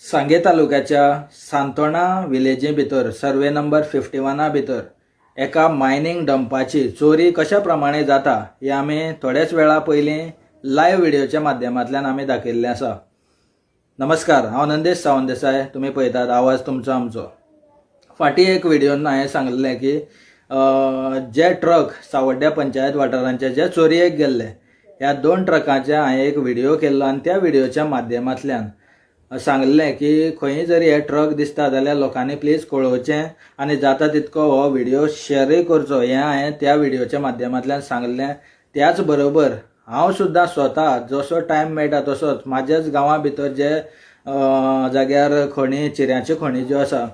सांगे तालुक्याच्या सांतोणा विलेजी भितर सर्वे नंबर 51 भितर एका मायनिंग डंपाची चोरी कशा प्रमाणे जाता हे आमी थोड्याच वेळा पयलीं लायव्ह व्हिडिओच्या माध्यमांतल्यान आमी दाखयल्लें आसा। नमस्कार, हांव नंदेश सावंत देसाय। तुमी पळयतात आवाज तुमचो आमचो। फाटीं एक व्हिडिओन हांवें सांगलें की जे ट्रक सावड्ड्या पंचायत वाठारांचे जे चोरयेक गेल्ले ह्या 2 ट्रकांचे हांवें एक व्हिडिओ केल्लो आनी त्या व्हिडिओच्या माध्यमांतल्यान सांगलें की खंय जरी हे ट्रक दिसता जाल्यार लोकांनी प्लीज कळोवचें आनी जाता तितको हो व्हिडिओ शेअरय करचो हें हांवें त्या व्हिडिओच्या माध्यमांतल्यान सांगलें। त्याच बरोबर हांव सुद्दां स्वता जसो टायम मेळटा तसोच म्हाज्याच गांवा भितर जे जाग्यार खणी चिऱ्याच्यो खणी ज्यो आसा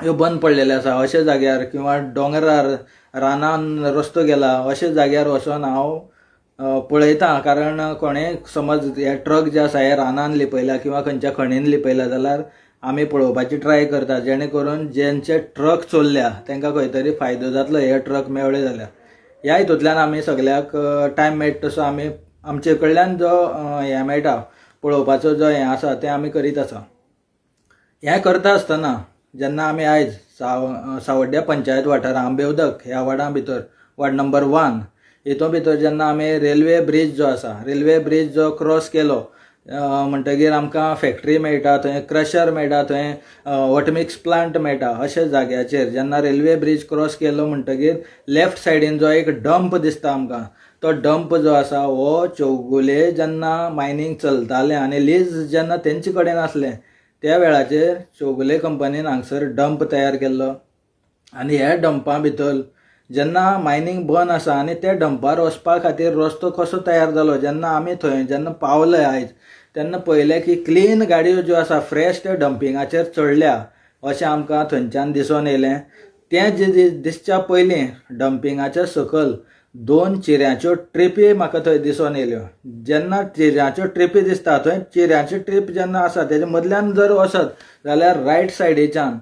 ह्यो बंद पडलेल्यो आसा अशा जाग्यार किंवा डोंगरार रानान रस्तो गेला अशा जाग्यार वचोन हांव पळयता। कारण कोणें समज हे ट्रक जे आसा हे रानान लिपयला किंवा खंयच्या खणीन लिपयला जाल्यार आमी पळोवपाची ट्राय करता जेणे करून जेंचे ट्रक चोरल्या तांकां खंय तरी फायदो जातलो हे ट्रक मेवळे जाल्यार। ह्या हितूंतल्यान आमी सगळ्याक टायम मेळटा तसो आमी आमचे कडल्यान जो हें मेळटा पळोवपाचो जो हें आसा तें आमी करीत आसा। हें करता आसतना जेन्ना आमी आयज सावड्ड्या पंचायत वाठार आंबेउदक ह्या वार्डा भितर वार्ड नंबर 1 हितून भितर जेन्ना आमी रेल्वे ब्रिज जो आसा रेल्वे ब्रिज जो क्रॉस केलो म्हणटगीर आमकां फॅक्टरी मेळटा, थंय क्रशर मेळटा, थंय वॉट मिक्स प्लांट मेळटा। अशा जाग्याचेर जेन्ना रेल्वे ब्रिज क्रॉस केलो म्हणटगीर लेफ्ट सायडीन जो एक डंप दिसता आमकां तो डंप जो आसा हो चौगुले जेन्ना मायनिंग चलतालें आनी लीज जेन्ना तेंचे कडेन आसलें त्या वेळाचेर चौगुले कंपनीन हांगसर डंप तयार केल्लो आनी ह्या डंपा भितर जेन्ना मायनिंग बंद आसा आनी त्या डंपार वचपा खातीर रस्तो कसो तयार जालो जेन्ना आमी थंय जेन्ना पावले आयज तेन्ना पळयलें की क्लीन गाडयो ज्यो आसा फ्रेश त्या डंपिंगाचेर चडल्या अशें आमकां थंयच्यान दिसून येयलें। तें जे दिसच्या पयलीं डंपिंगाच्या सकयल 2 चिऱ्याच्यो ट्रिपी म्हाका थंय दिसून येयल्यो। जेन्ना चिऱ्याच्यो ट्रिपी दिसता थंय चिऱ्याची ट्रीप जेन्ना आसा तेच्या मदल्यान जर वचत जाल्यार रायट सायडीच्यान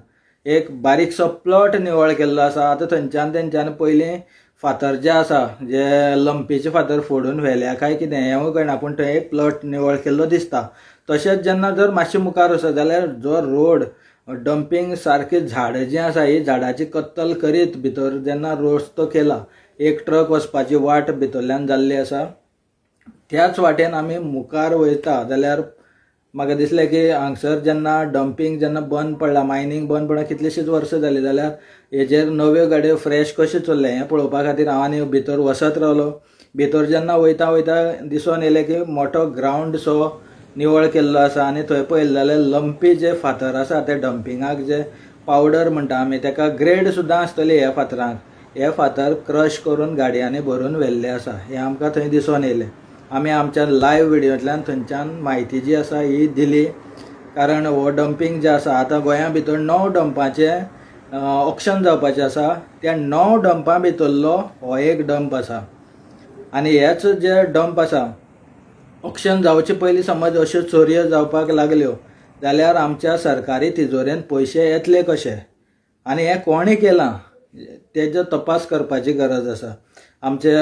एक बारीकसो प्लॉट निवळ केल्लो आसा। आतां थंयच्यान तेंच्यान पयलीं फातर जे आसा जे लंपीचे फातर फोडून व्हेल्या काय कितें हेंवूय कळना पूण थंय एक प्लॉट निवळ केल्लो दिसता। तशेंच जेन्ना जर मातशें मुखार वचत जाल्यार जो रोड डंपिंग सारकी झाडां जीं आसा ही झाडाची कत्तल करीत भितर जेन्ना रस्तो केला एक ट्रक वचपाची वाट भितरल्यान जाल्ली आसा। त्याच वाटेन आमी मुखार वयता जाल्यार म्हाका दिसलें की हांगसर जेन्ना डंपिंग जेन्ना बंद पडला मायनिंग बंद पडला कितलींशींच वर्सां जालीं जाल्यार हेजेर नव्यो गाडयो फ्रेश कशें चल्ले हें पळोवपा खातीर हांव आनी भितर वचत रावलो। भितर जेन्ना वयता वयता दिसून येयलें की मोठो ग्रावंड सो निवळ केल्लो आसा आनी थंय पळयलें जाल्यार लंपी जे फातर आसा ते डंपिंगाक जे पावडर म्हणटा आमी ताका ग्रेड सुद्दां आसतली ह्या फातरांक हे फातर क्रश करून गाडयांनी भरून व्हेल्ले आसा हें आमकां थंय दिसून येयलें। आमी आमच्या लायव्ह व्हिडिओंतल्यान थंयच्यान म्हायती जी आसा ही दिली। कारण हो डंपिंग जे आसा आतां गोंया भितर 9 डंपाचे ऑक्शन जावपाचें आसा त्या 9 डंपा भितरलो हो एक डंप आसा आनी हेच जे डंप आसा ऑक्शन जावचे पयलीं समज अश्यो चोरयो जावपाक लागल्यो जाल्यार आमच्या सरकारी तिजोरेंत पयशे येतले कशे आनी हें कोणें केलां तेजो तपास करपाची गरज आसा। आमचे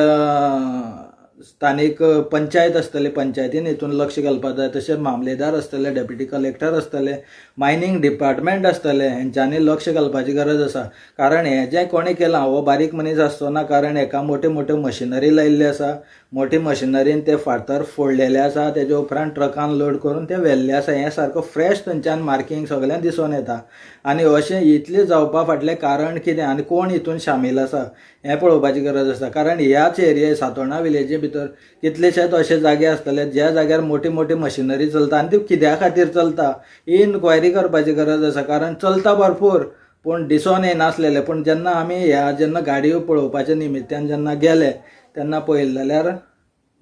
स्थानीक पंचायत आसतले पंचायतीन हितून लक्ष घालपाक जाय, तशेंच मामलेदार आसतले, डेप्युटी कलेक्टर आसतले, मायनिंग डिपार्टमेंट आसतले हेंच्यांनी लक्ष घालपाची गरज आसा। कारण हें जें कोणें केलां हो बारीक मनीस आसचो ना कारण हेका मोठ्यो मोठ्यो मशिनरी लायिल्ली आसा। मोठी मशिनरीन ते फातर फोडलेले आसा तेजे उपरांत ट्रकान लोड करून ते व्हेल्ले आसा। हें सारको फ्रेश थंयच्यान मार्कींग सगळें दिसून येता आनी अशें इतलें जावपा फाटलें कारण कितें आनी कोण हितून शामील आसा हें पळोवपाची गरज आसा। कारण ह्याच एरिये सांतोणा विलेजी भितर कितलेशेच अशे जागे आसतले ज्या जाग्यार मोठी मोठी मशिनरी चलता आनी ती कित्या खातीर चलता ही इन्क्वायरी करपाची गरज आसा। कारण चलता भरपूर पूण दिसून येनासलेले पूण जेन्ना आमी ह्या जेन्ना गाडयो पळोवपाच्या निमित्यान जेन्ना गेले तेन्ना पळयलें जाल्यार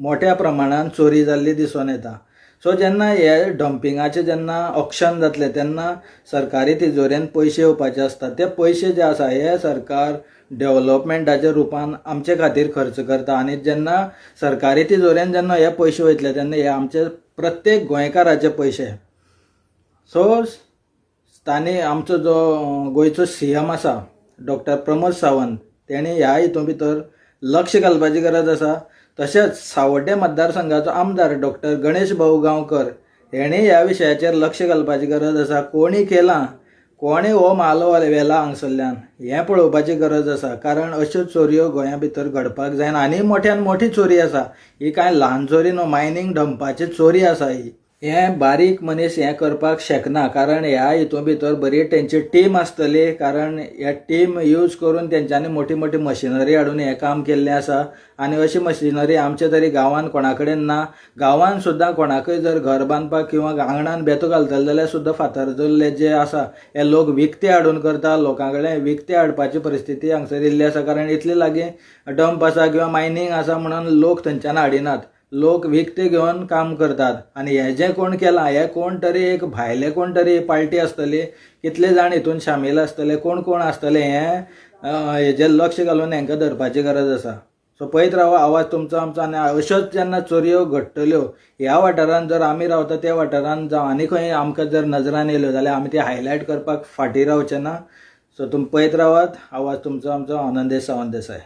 मोठ्या प्रमाणान चोरी जाल्ली दिसून येता। सो जेन्ना हे डंपिंगाचें जेन्ना ऑक्शन जातलें तेन्ना सरकारी तिजोरेंत पयशे येवपाचे आसता ते पयशे जे आसा हे सरकार डेव्हलपमेंटाच्या रुपान आमचे खातीर खर्च करता आनी जेन्ना सरकारी तिजोरेन जेन्ना हे पयशे वयतले तेन्ना हे आमचे प्रत्येक गोंयकाराचे पयशे। सो स्थानीक आमचो जो गोंयचो CM आसा डॉक्टर प्रमोद सावंत तेणी ह्या हितून भितर लक्ष घालपाची गरज आसा। तशेंच सावड्डे मतदारसंघाचो आमदार डॉक्टर गणेश भाऊ गांवकर हेणी ह्या विशयाचेर लक्ष घालपाची गरज आसा. कोणी केलां, कोणी हो म्हालो व्हेला हांगसरल्यान हें पळोवपाची गरज आसा. कारण अश्यो चोरयो गोंया भितर घडपाक जायना. आनी मोठ्यान मोठी चोरी आसा ही. कांय ल्हान चोरी न्हू, मायनींग डंपाची चोरी आसा ही. हें बारीक मनीस हें करपाक शकना. कारण ह्या हितून भितर बरी तेंची टीम आसतली. कारण हे टीम यूज करून तेंच्यांनी मोठी मोठी मशिनरी हाडून हें काम केल्लें आसा. आनी अशी मशिनरी आमच्या तरी गांवांत कोणा कडेन ना. गांवांत सुद्दां कोणाकय जर घर बांदपाक किंवा आंगणान बेतो घालतले जाल्यार सुद्दां फातर्दुल्ले जे आसा हे लोक विकते हाडून करता. लोकां कडेन विकते हाडपाची परिस्थिती हांगसर येयल्ली आसा. कारण इतले लागीं डंप आसा किंवा मायनींग आसा म्हणून लोक थंयच्यान हाडिनात. लोक विकते घेवन काम करतात. आनी हें जें कोण केलां हें कोण तरी एक भायले कोण तरी पार्टी आसतली. कितले जाण हितून शामील आसतले, कोण कोण आसतले हें हेजेर लक्ष घालून हेंकां धरपाची गरज आसा. सो पळयत रावा आवाज तुमचो आमचो. आनी अश्योच जेन्ना चोरयो घडटल्यो ह्या वाठारांत जर आमी रावता त्या वाठारांत जावं आनी खंय आमकां जर नजरान येयल्यो जाल्यार आमी ती हायलायट करपाक फाटीं रावचे ना. सो तुमी पळयत रावात आवाज तुमचो आमचो आनंदेश सावंत देसाय.